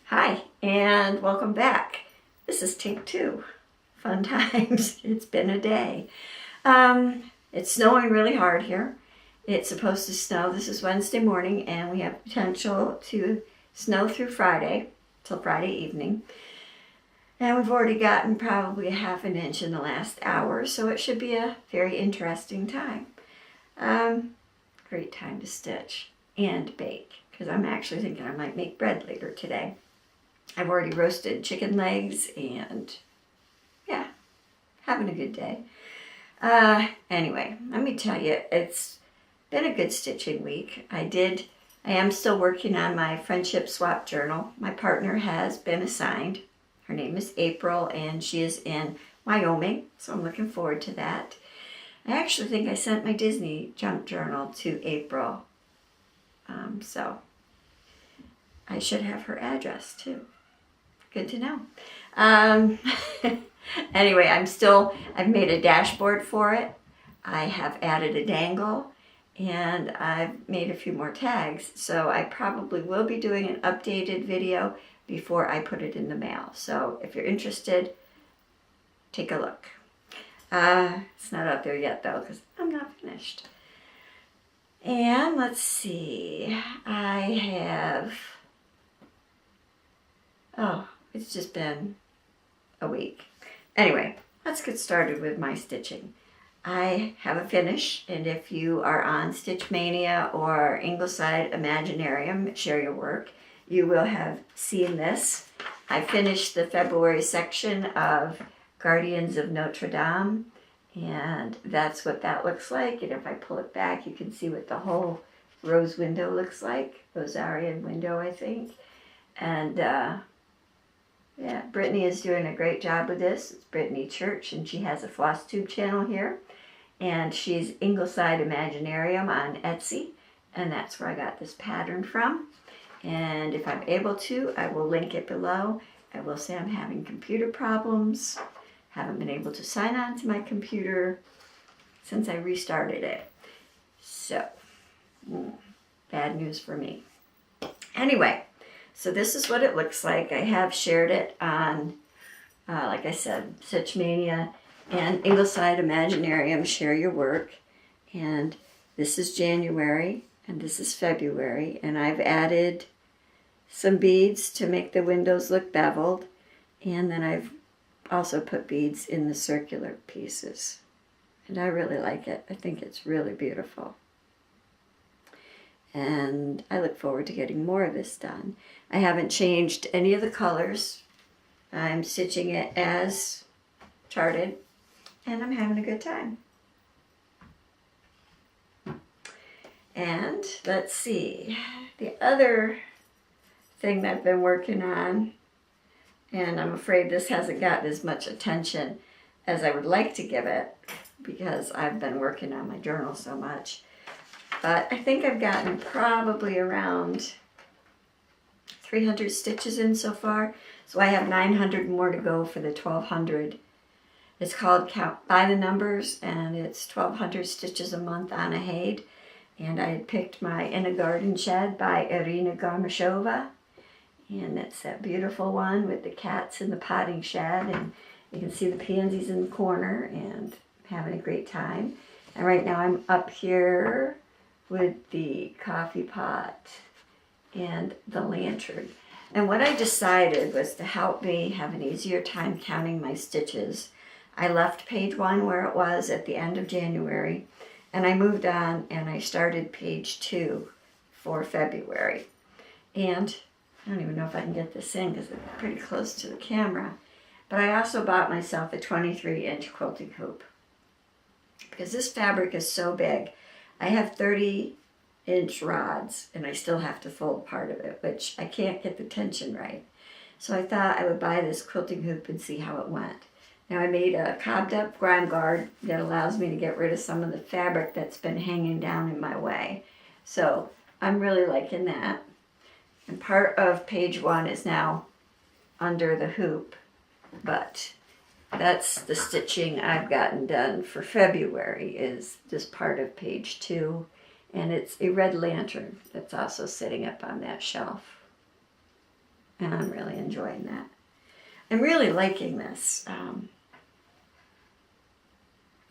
Hi, and welcome back. This is take 2. Fun times. It's been a day. It's snowing really hard here. It's supposed to snow. This is Wednesday morning, and we have potential to snow through Friday, till Friday evening. And we've already gotten probably a half an inch in the last hour, so it should be a very interesting time. Great time to stitch and bake, because I'm actually thinking I might make bread later today. I've already roasted chicken legs and yeah, having a good day. Anyway, let me tell you, it's been a good stitching week. I am still working on my friendship swap journal. My partner has been assigned. Her name is April, and she is in Wyoming, so I'm looking forward to that. I actually think I sent my Disney junk journal to April, so I should have her address too. Good to know. Anyway, I've made a dashboard for it. I have added a dangle, and I've made a few more tags. So I probably will be doing an updated video before I put it in the mail. So if you're interested, take a look. It's not out there yet though, because I'm not finished. And let's see, it's just been a week. Anyway, let's get started with my stitching. I have a finish, and if you are on Stitch Mania or Ingleside Imaginarium, Share Your Work, you will have seen this. I finished the February section of Guardians of Notre Dame, and that's what that looks like. And if I pull it back, you can see what the whole rose window looks like. Rosarian window, I think. And yeah, Brittany is doing a great job with this. It's Brittany Church, and she has a FlossTube channel here. And she's Ingleside Imaginarium on Etsy, and that's where I got this pattern from. And if I'm able to, I will link it below. I will say I'm having computer problems. Haven't been able to sign on to my computer since I restarted it. So, bad news for me. Anyway, so this is what it looks like. I have shared it on, like I said, Stitch Mania and Ingleside Imaginarium, Share Your Work. And this is January, and this is February. And I've added some beads to make the windows look beveled. And then I've also put beads in the circular pieces. And I really like it. I think it's really beautiful. And I look forward to getting more of this done. I haven't changed any of the colors. I'm stitching it as charted, and I'm having a good time. And let's see, the other thing that I've been working on, and I'm afraid this hasn't gotten as much attention as I would like to give it because I've been working on my journal so much. But I think I've gotten probably around 300 stitches in so far. So I have 900 more to go for the 1200. It's called Count by the Numbers, and it's 1200 stitches a month on a Haid. And I had picked my In a Garden Shed by Irina Garmashova. And it's that beautiful one with the cats in the potting shed. And you can see the pansies in the corner, and I'm having a great time. And right now I'm up here with the coffee pot and the lantern. And what I decided was to help me have an easier time counting my stitches. I left page 1 where it was at the end of January, and I moved on and I started page 2 for February. And I don't even know if I can get this in because it's pretty close to the camera, but I also bought myself a 23-inch quilting hoop because this fabric is so big. I have 30-inch rods, and I still have to fold part of it, which I can't get the tension right. So I thought I would buy this quilting hoop and see how it went. Now I made a cobbed up grime guard that allows me to get rid of some of the fabric that's been hanging down in my way. So I'm really liking that. And part of page 1 is now under the hoop, but that's the stitching I've gotten done for February, is this part of page 2, and it's a red lantern that's also sitting up on that shelf. and I'm really enjoying that. I'm really liking this.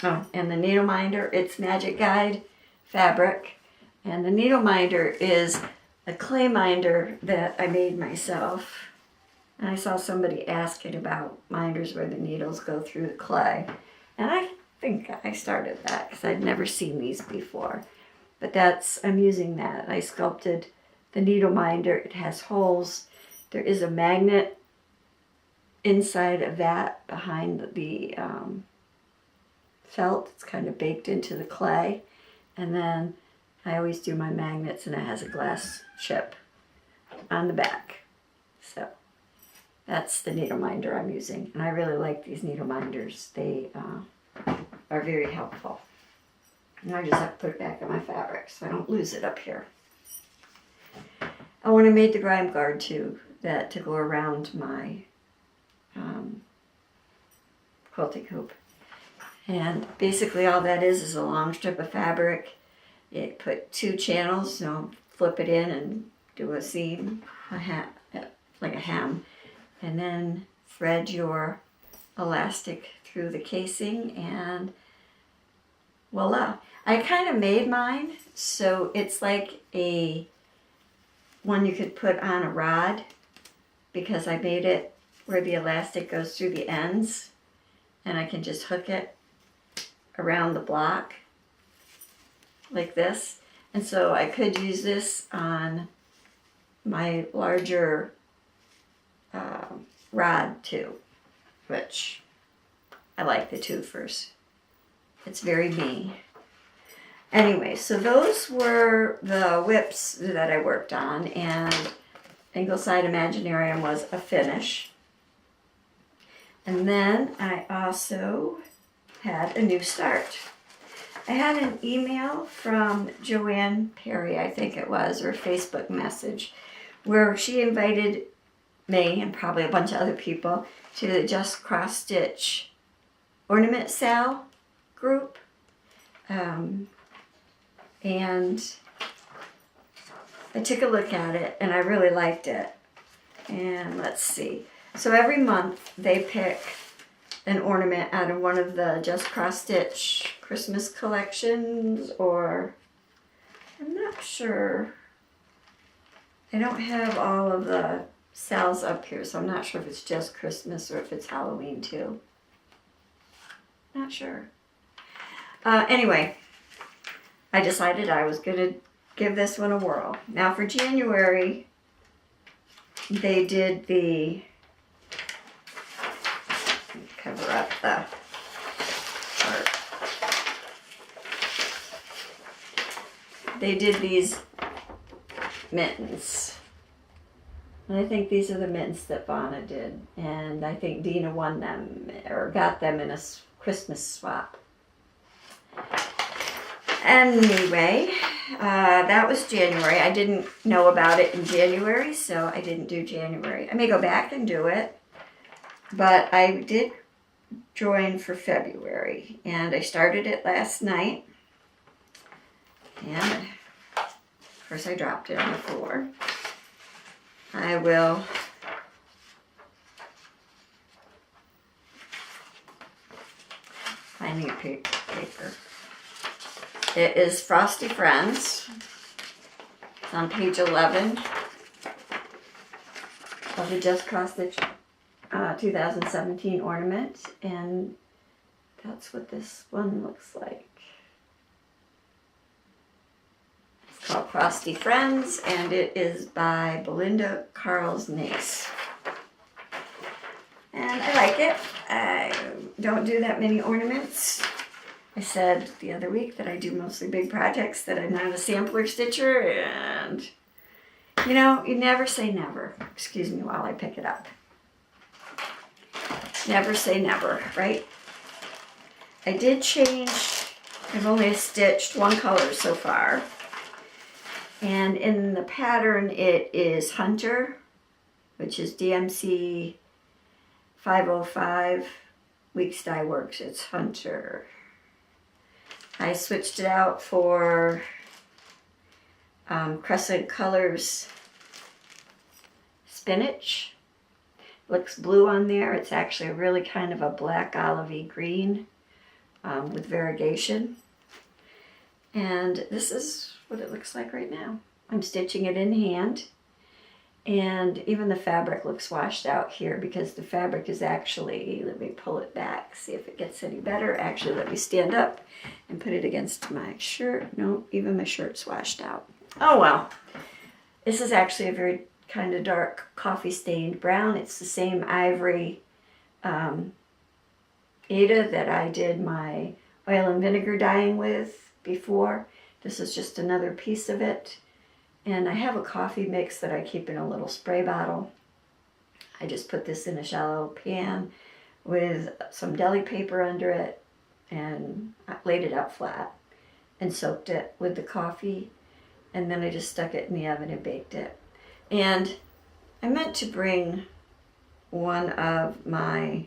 Oh, and the needle minder, it's Magic Guide fabric, and the needle minder is a clay minder that I made myself. And I saw somebody asking about minders where the needles go through the clay, and I think I started that because I'd never seen these before. But I'm using that. I sculpted the needle minder. It has holes. There is a magnet inside of that behind the felt. It's kind of baked into the clay. And then I always do my magnets, and it has a glass chip on the back. So that's the needle minder I'm using. And I really like these needle minders. They are very helpful. And I just have to put it back on my fabric so I don't lose it up here. Oh, and I made the grime guard too, to go around my quilting hoop. And basically all that is a long strip of fabric. It put 2 channels, flip it in and do a seam, like a hem. And then thread your elastic through the casing, and voila. I kind of made mine so it's like one you could put on a rod, because I made it where the elastic goes through the ends, and I can just hook it around the block like this. And so I could use this on my larger rod too, which I like the twofers. It's very me. Anyway, so those were the whips that I worked on, and Ingleside Imaginarium was a finish. And then I also had a new start. I had an email from Joanne Perry, I think it was, or a Facebook message, where she invited me and probably a bunch of other people to the Just Cross Stitch ornament sale group. And I took a look at it and I really liked it. And let's see. So every month they pick an ornament out of one of the Just Cross Stitch Christmas collections, or I'm not sure. I don't have all of the sales up here, so I'm not sure if it's just Christmas or if it's Halloween too. Not sure. Anyway, I decided I was going to give this one a whirl. Now for January, they did the, cover up the part. They did these mittens. And I think these are the mittens that Vonna did. And I think Dina won them, or got them in a Christmas swap. Anyway, that was January. I didn't know about it in January, so I didn't do January. I may go back and do it, but I did join for February, and I started it last night. And of course I dropped it on the floor. I will finding a paper. It is Frosty Friends. It's on page 11 of the Just Cross Stitch 2017 ornament, and that's what this one looks like. It's called Frosty Friends, and it is by Belinda Carls Nace. And I like it. I don't do that many ornaments. I said the other week that I do mostly big projects, that I'm not a sampler stitcher, and you know, you never say never. Excuse me while I pick it up. Never say never, right? I did change, I've only stitched one color so far, and in the pattern it is Hunter, which is DMC 505, Weeks Dye Works. It's Hunter. I switched it out for Crescent Colors spinach. Looks blue on there. It's actually really kind of a black olivey green with variegation. And this is what it looks like right now. I'm stitching it in hand. And even the fabric looks washed out here because the fabric is actually, let me pull it back, see if it gets any better. Actually, let me stand up and put it against my shirt. No, even my shirt's washed out. Oh well. This is actually a very kind of dark coffee stained brown. It's the same ivory Ada that I did my oil and vinegar dyeing with before. This is just another piece of it. And I have a coffee mix that I keep in a little spray bottle. I just put this in a shallow pan with some deli paper under it and I laid it out flat and soaked it with the coffee. And then I just stuck it in the oven and baked it. And I meant to bring one of my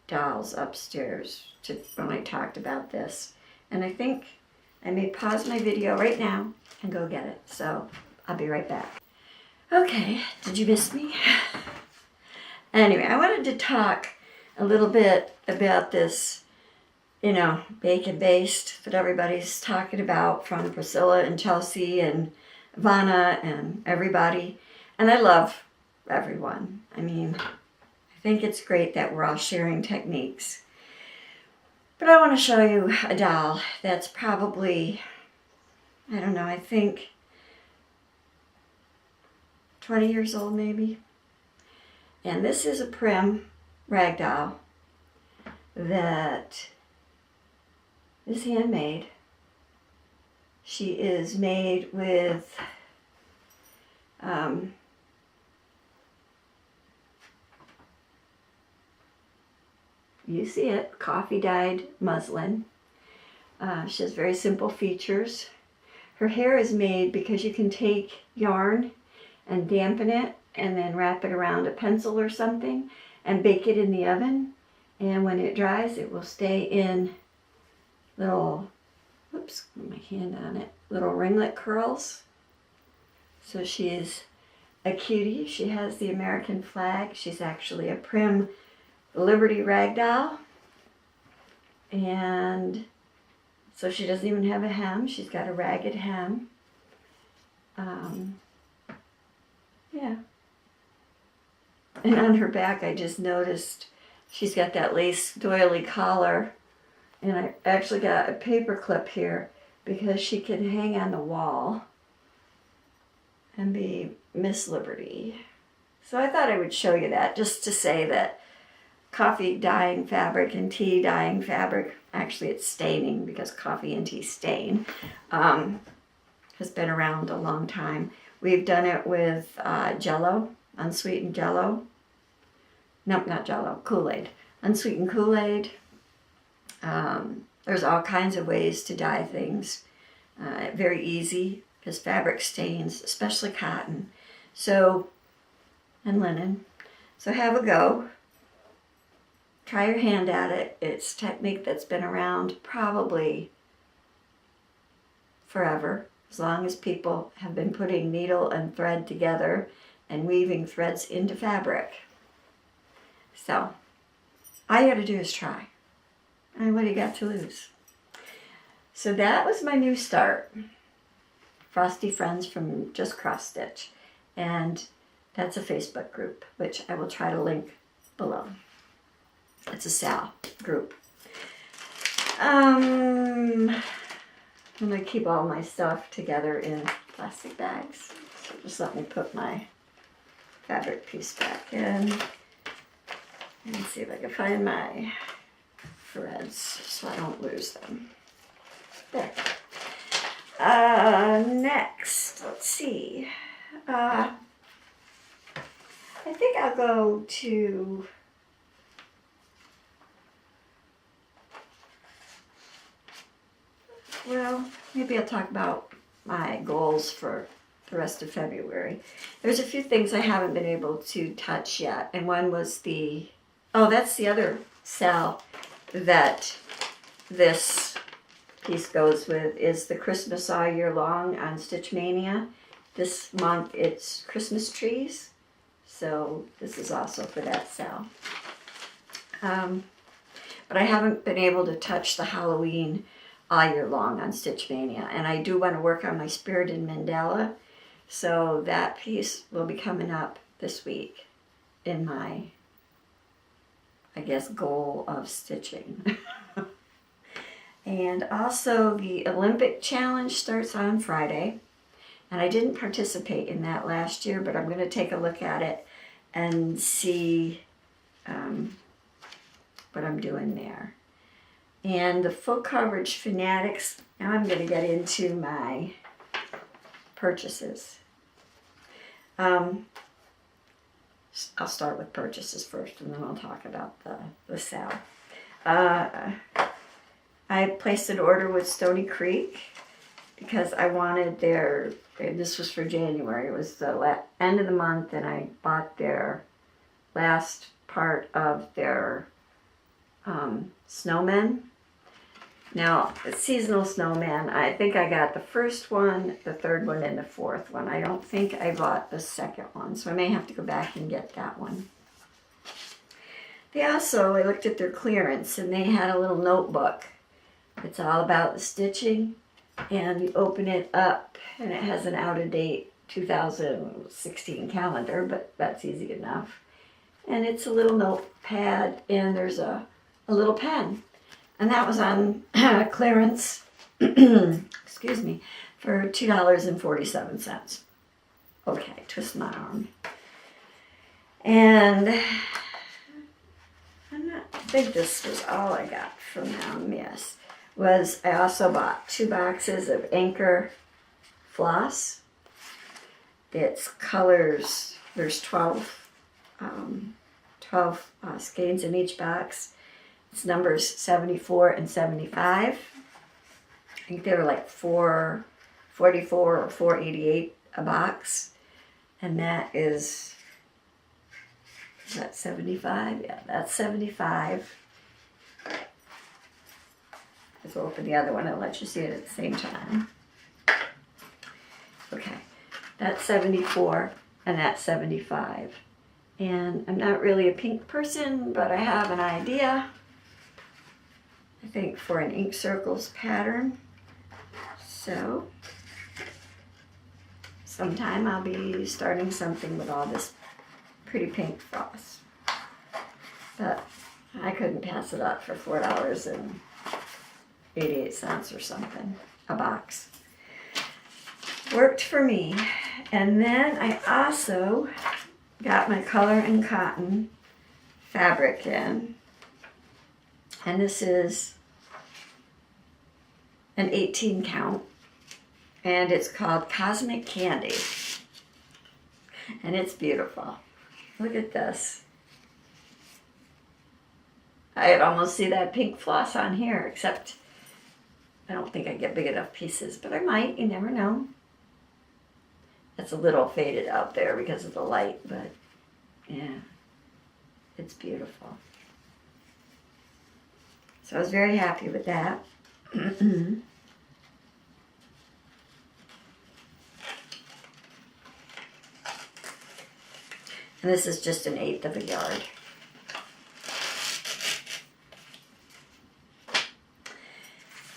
dolls upstairs when I talked about this. And I think I may pause my video right now and go get it. So I'll be right back. Okay, did you miss me? Anyway, I wanted to talk a little bit about this, you know, bacon based that everybody's talking about from Priscilla and Chelsea and Vanna and everybody. And I love everyone. I mean, I think it's great that we're all sharing techniques. But I want to show you a doll that's probably, I don't know, I think 20 years old maybe. And this is a Prim rag doll that is handmade. She is made with you see it, coffee dyed muslin. She has very simple features. Her hair is made because you can take yarn and dampen it and then wrap it around a pencil or something and bake it in the oven. And when it dries, it will stay in little, oops, put my hand on it, little ringlet curls. So she is a cutie. She has the American flag. She's actually a Prim Liberty rag doll. And so she doesn't even have a hem. She's got a ragged hem. Yeah. And on her back, I just noticed she's got that lace doily collar. And I actually got a paper clip here because she can hang on the wall and be Miss Liberty. So I thought I would show you that just to say that coffee dyeing fabric and tea dyeing fabric, actually it's staining because coffee and tea stain, has been around a long time. We've done it with Jello, unsweetened Jello. Nope, not Jello, Kool-Aid. Unsweetened Kool-Aid. There's all kinds of ways to dye things. Very easy because fabric stains, especially cotton. So, and linen. So have a go. Try your hand at it. It's a technique that's been around probably forever, as long as people have been putting needle and thread together and weaving threads into fabric. So, all you gotta do is try. And what do you got to lose? So that was my new start. Frosty Friends from Just Cross Stitch. And that's a Facebook group, which I will try to link below. It's a Sal group. I'm going to keep all my stuff together in plastic bags. So just let me put my fabric piece back in. And see if I can find my threads so I don't lose them. There. Next, let's see. I think I'll go to well, maybe I'll talk about my goals for the rest of February. There's a few things I haven't been able to touch yet, and one was that's the other Sal that this piece goes with, is the Christmas All Year Long on Stitch Mania. This month it's Christmas trees. So this is also for that sale. But I haven't been able to touch the Halloween all year long on Stitch Mania. And I do want to work on my Spirited Mandala. So that piece will be coming up this week in my, I guess, goal of stitching. And also the Olympic Challenge starts on Friday. And I didn't participate in that last year, but I'm going to take a look at it and see what I'm doing there. And the Full Coverage Fanatics, now I'm going to get into my purchases. I'll start with purchases first, and then I'll talk about the sale. I placed an order with Stony Creek because I wanted their, this was for January, it was the end of the month, and I bought their last part of their snowmen. Now, the seasonal snowman, I think I got the first one, the third one, and the fourth one. I don't think I bought the second one, so I may have to go back and get that one. They also, I looked at their clearance, and they had a little notebook. It's all about the stitching, and you open it up, and it has an out-of-date 2016 calendar, but that's easy enough. And it's a little notepad, and there's a little pen. And that was on clearance, excuse me, for $2.47. Okay, twist my arm. And I think this was all I got from them, yes. I also bought 2 boxes of Anchor floss. It's colors, there's 12 skeins in each box. It's numbers 74 and 75. I think they were like $4.44 or $4.88 a box. And that is that 75? Yeah, that's 75. Let's open the other one and let you see it at the same time. Okay, that's 74 and that's 75. And I'm not really a pink person, but I have an idea. I think for an ink circles pattern. So sometime I'll be starting something with all this pretty pink floss. But I couldn't pass it up for $4.88 or something a box. Worked for me. And then I also got my Color and Cotton fabric in. And this is an 18 count. And it's called Cosmic Candy. And it's beautiful. Look at this. I'd almost see that pink floss on here, except I don't think I get big enough pieces, but I might, you never know. It's a little faded out there because of the light, but yeah, it's beautiful. So I was very happy with that. And this is just 1/8 of a yard.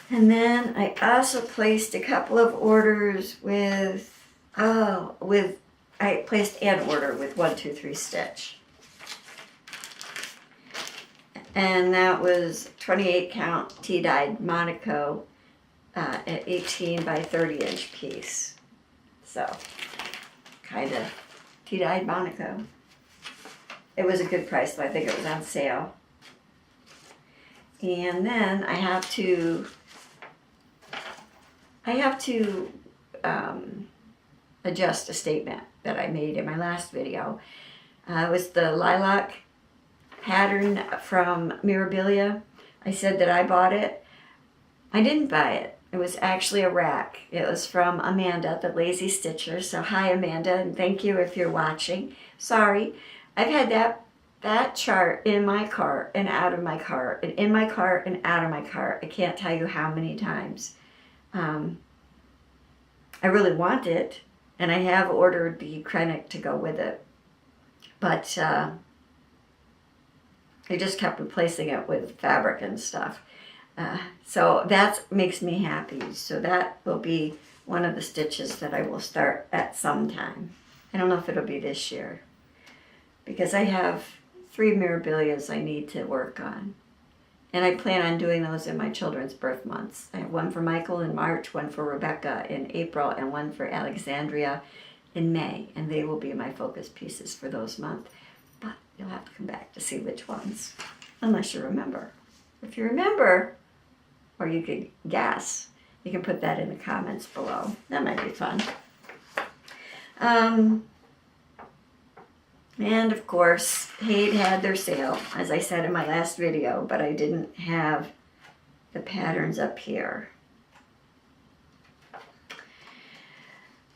And then I also placed a couple of orders I placed an order with 1-2-3 Stitch. And that was 28 count tea-dyed Monaco at 18 by 30 inch piece. So, kind of tea-dyed Monaco. It was a good price, though. I think it was on sale. And then I have to adjust a statement that I made in my last video. It was the lilac pattern from Mirabilia. I said that I bought it. I didn't buy it. It was actually a rack. It was from Amanda, the Lazy Stitcher. So hi Amanda, and thank you if you're watching. Sorry, I've had that chart in my cart and out of my cart, and in my cart and out of my cart. I can't tell you how many times. I really want it, and I have ordered the Krennic to go with it. But I just kept replacing it with fabric and stuff. So that makes me happy. So that will be one of the stitches that I will start at some time. I don't know if it'll be this year, because I have 3 Mirabilias I need to work on. And I plan on doing those in my children's birth months. I have one for Michael in March, one for Rebecca in April, and one for Alexandria in May. And they will be my focus pieces for those months. But you'll have to come back to see which ones, unless you remember. If you remember, or you could guess, you can put that in the comments below. That might be fun. And of course, Hade had their sale, as I said in my last video, but I didn't have the patterns up here.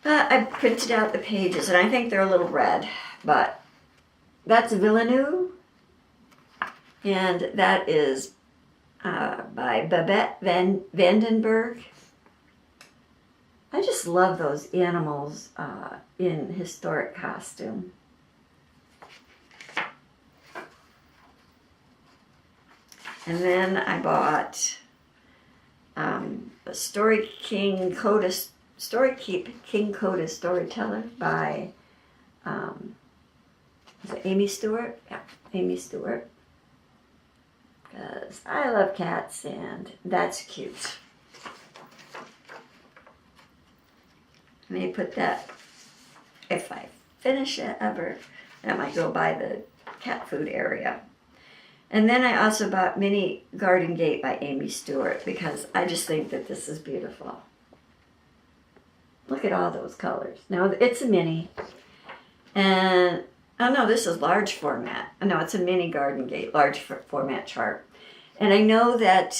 But I printed out the pages, and I think they're a little red, but that's Villeneuve, and that is by Babette Vandenberg. I just love those animals in historic costume. And then I bought a Story King Coda Storyteller by is it Amy Stewart? Yeah, Amy Stewart. Because I love cats and that's cute. I may put that, if I finish it ever, I might go by the cat food area. And then I also bought Mini Garden Gate by Amy Stewart because I just think that this is beautiful. Look at all those colors. Now it's a mini. And, oh no, this is large format. No, it's a Mini Garden Gate, large format chart. And I know that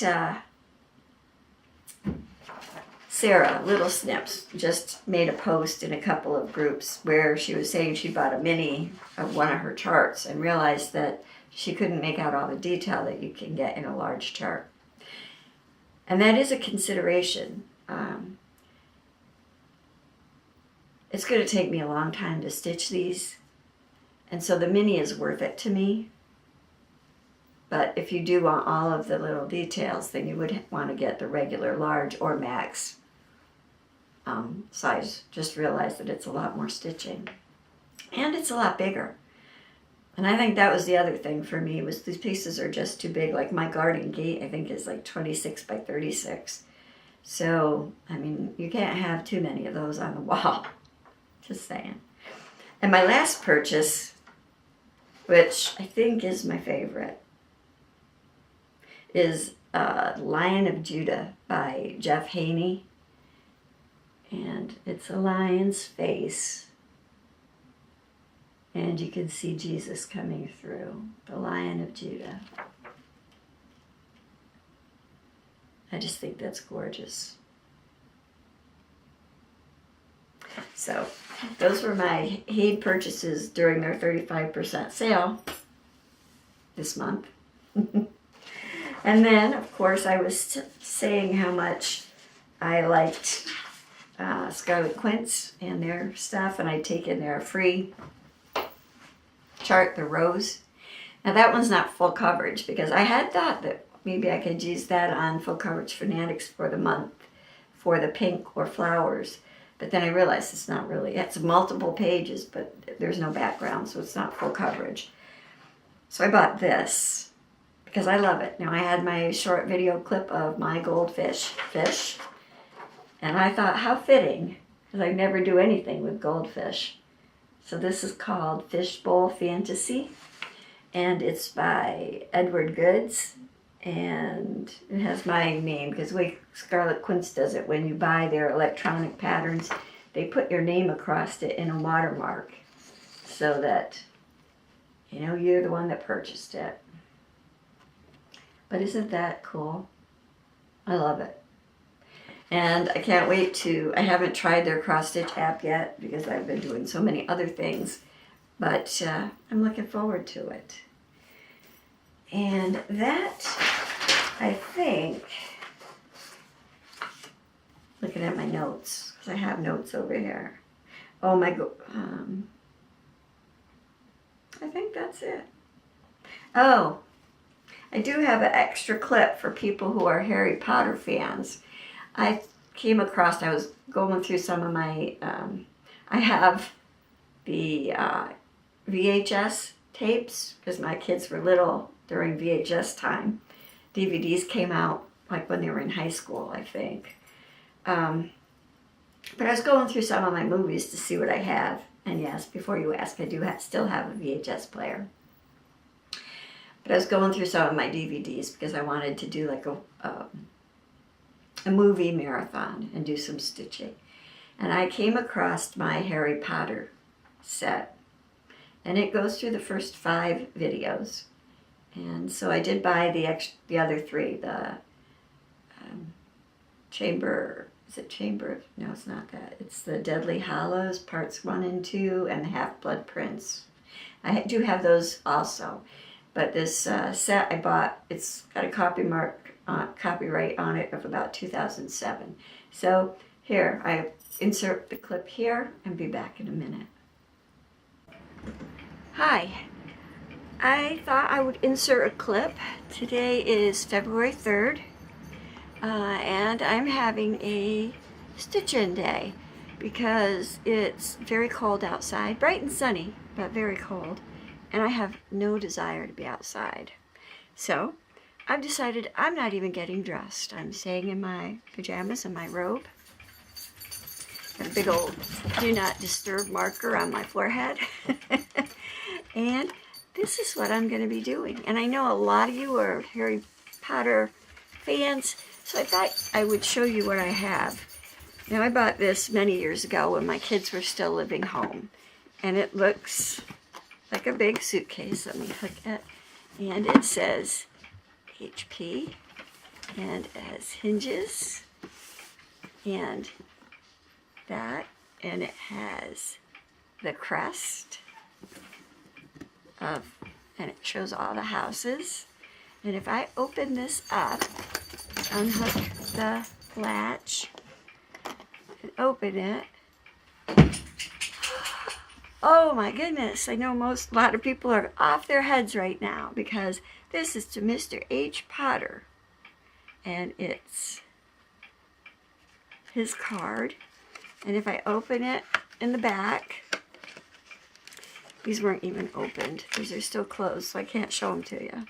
Sarah Little Snips just made a post in a couple of groups where she was saying she bought a mini of one of her charts and realized that she couldn't make out all the detail that you can get in a large chart. And that is a consideration. It's going to take me a long time to stitch these. And so the mini is worth it to me. But if you do want all of the little details, then you would want to get the regular large or max size. Just realize that it's a lot more stitching. And it's a lot bigger. And I think that was the other thing for me, was these pieces are just too big. Like my Garden Gate, I think, is like 26 by 36. So, I mean, you can't have too many of those on the wall. Just saying. And my last purchase, which I think is my favorite, is Lion of Judah by Jeff Haney. And it's a lion's face. And you can see Jesus coming through, the Lion of Judah. I just think that's gorgeous. So, those were my Hade purchases during their 35% sale this month. And then, of course, I was saying how much I liked Scarlet Quince and their stuff, and I'd taken their free chart, the rose. Now that one's not full coverage because I had thought that maybe I could use that on Full Coverage Fanatics for the month for the pink or flowers, but then I realized it's not really, it's multiple pages, but there's no background, so it's not full coverage. So I bought this because I love it. Now I had my short video clip of my goldfish fish, and I thought how fitting, because I never do anything with goldfish. So this is called Fishbowl Fantasy, and it's by Edward Goods, and it has my name, because the way Scarlet Quince does it, when you buy their electronic patterns, they put your name across it in a watermark, so that, you know, you're the one that purchased it. But isn't that cool? I love it. And I can't wait to, I haven't tried their cross stitch app yet because I've been doing so many other things, but I'm looking forward to it. And that, I think, looking at my notes, because I have notes over here. Oh my, I I think that's it. Oh, I do have an extra clip for people who are Harry Potter fans. I came across, I was going through some of my, I have the VHS tapes because my kids were little during VHS time. DVDs came out like when they were in high school, I think. But I was going through some of my movies to see what I have. And yes, before you ask, I do still have a VHS player. But I was going through some of my DVDs because I wanted to do like a movie marathon and do some stitching. And I came across my Harry Potter set. And it goes through the first 5 videos. And so I did buy the other 3, the Chamber, is it Chamber? No, it's not that. It's the Deadly Hallows, parts 1 and 2, and the Half-Blood Prince. I do have those also. But this set I bought, it's got a copyright on it of about 2007. So here, I insert the clip here and be back in a minute. Hi. I thought I would insert a clip. Today is February 3rd, and I'm having a stitch-in day because it's very cold outside, bright and sunny, but very cold, and I have no desire to be outside. So I've decided I'm not even getting dressed. I'm staying in my pajamas and my robe. Got a big old do not disturb marker on my forehead. And this is what I'm going to be doing. And I know a lot of you are Harry Potter fans, so I thought I would show you what I have. Now, I bought this many years ago when my kids were still living home. And it looks like a big suitcase. Let me hook it. And it says HP. And it has hinges. And that. And it has the crest. And it shows all the houses. And if I open this up, unhook the latch, and open it, oh my goodness, I know a lot of people are off their heads right now because this is to Mr. H. Potter. And it's his card. And if I open it in the back, these weren't even opened. These are still closed, so I can't show them to you.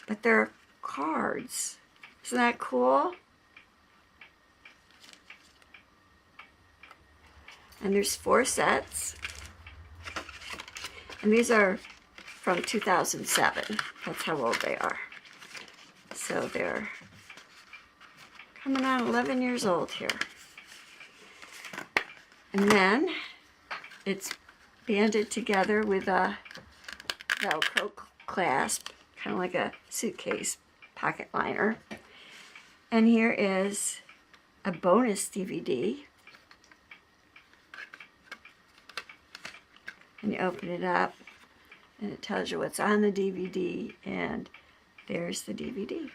But they're cards. Isn't that cool? And there's 4 sets. And these are from 2007. That's how old they are. So they're coming on 11 years old here. And then it's banded together with a Velcro clasp, kind of like a suitcase pocket liner. And here is a bonus DVD. And you open it up, and it tells you what's on the DVD, and there's the DVD.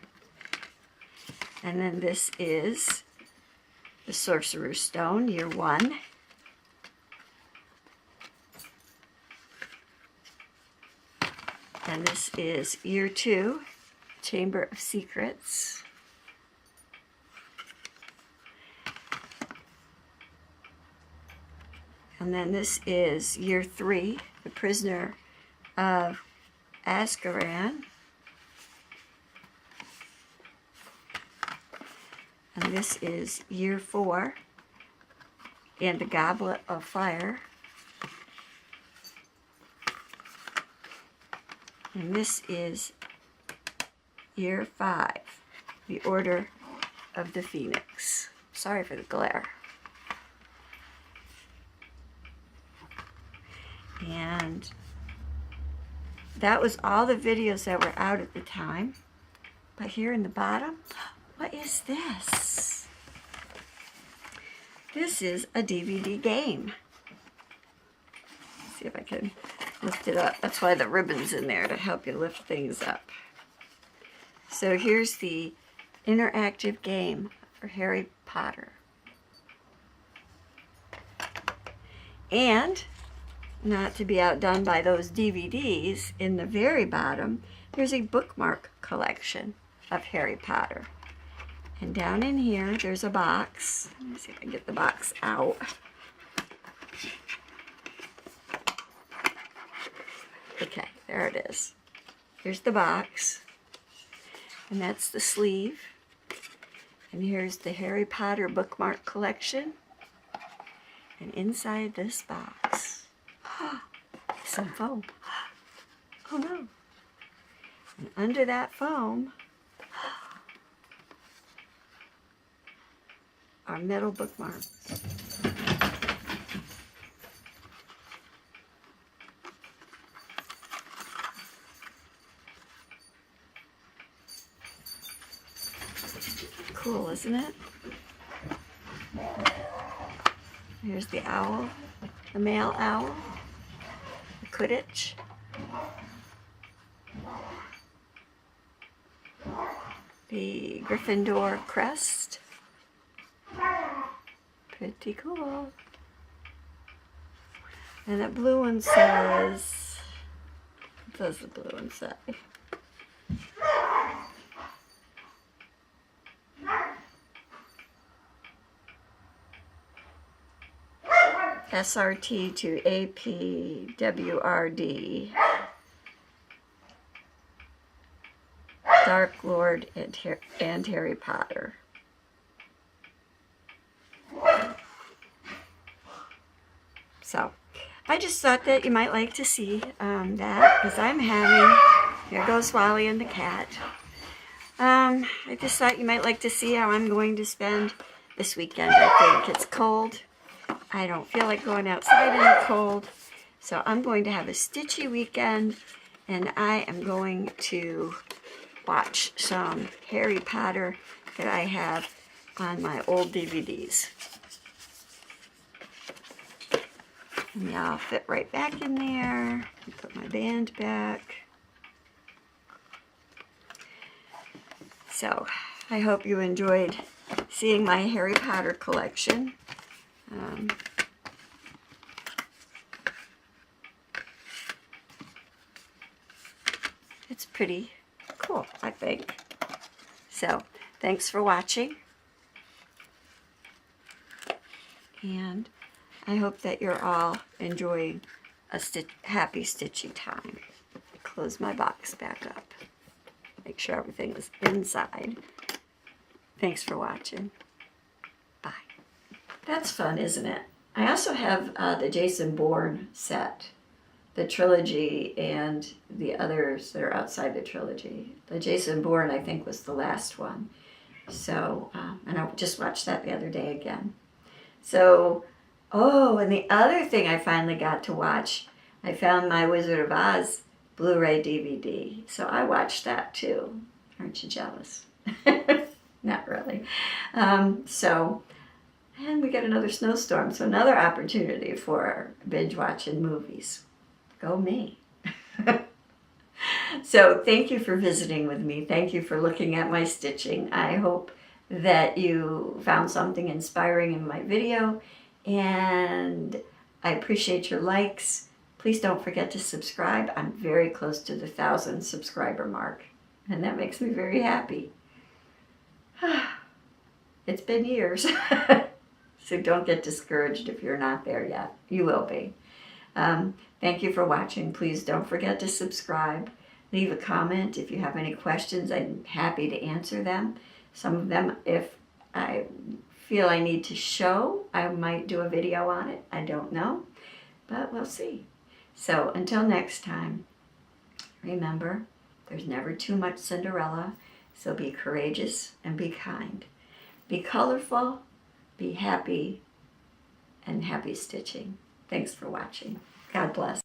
And then this is the Sorcerer's Stone, Year 1. And this is Year 2, Chamber of Secrets. And then this is Year 3, The Prisoner of Azkaban. And this is Year 4, and the Goblet of Fire. And this is Year 5, The Order of the Phoenix. Sorry for the glare. And that was all the videos that were out at the time. But here in the bottom, what is this? This is a DVD game. Let's see if I can lift it up. That's why the ribbon's in there, to help you lift things up. So here's the interactive game for Harry Potter. And not to be outdone by those DVDs, in the very bottom, there's a bookmark collection of Harry Potter. And down in here, there's a box. Let me see if I can get the box out. Okay, there it is. Here's the box. And that's the sleeve. And here's the Harry Potter bookmark collection. And inside this box, some foam. Oh no. And under that foam are metal bookmarks. Cool, isn't it? Here's the owl, the male owl, the Quidditch. The Gryffindor crest. Pretty cool. And that blue one says, what does the blue one say? SRT to APWRD. Dark Lord and Harry Potter. So, I just thought that you might like to see that, because I'm having, here goes Wally and the cat. I just thought you might like to see how I'm going to spend this weekend. I think it's cold. I don't feel like going outside in the cold. So I'm going to have a stitchy weekend, and I am going to watch some Harry Potter that I have on my old DVDs. And yeah, I'll fit right back in there. Put my band back. So I hope you enjoyed seeing my Harry Potter collection. It's pretty cool, I think. So, thanks for watching. And I hope that you're all enjoying a happy stitching time. Close my box back up. Make sure everything is inside. Thanks for watching. Bye. That's fun, isn't it? I also have the Jason Bourne set, the trilogy, and the others that are outside the trilogy. The Jason Bourne, I think, was the last one. So, and I just watched that the other day again. So, oh, and the other thing I finally got to watch, I found my Wizard of Oz Blu-ray DVD. So I watched that too. Aren't you jealous? Not really. And we got another snowstorm, so another opportunity for binge watching movies. Go me. So thank you for visiting with me. Thank you for looking at my stitching. I hope that you found something inspiring in my video, and I appreciate your likes. Please don't forget to subscribe. I'm very close to the 1,000 subscriber mark, and that makes me very happy. It's been years. So don't get discouraged if you're not there yet. You will be. Thank you for watching. Please don't forget to subscribe. Leave a comment if you have any questions. I'm happy to answer them. Some of them, if I feel I need to show, I might do a video on it. I don't know, but we'll see. So until next time, remember, there's never too much Cinderella, so be courageous and be kind. Be colorful, be happy, and happy stitching. Thanks for watching. God bless.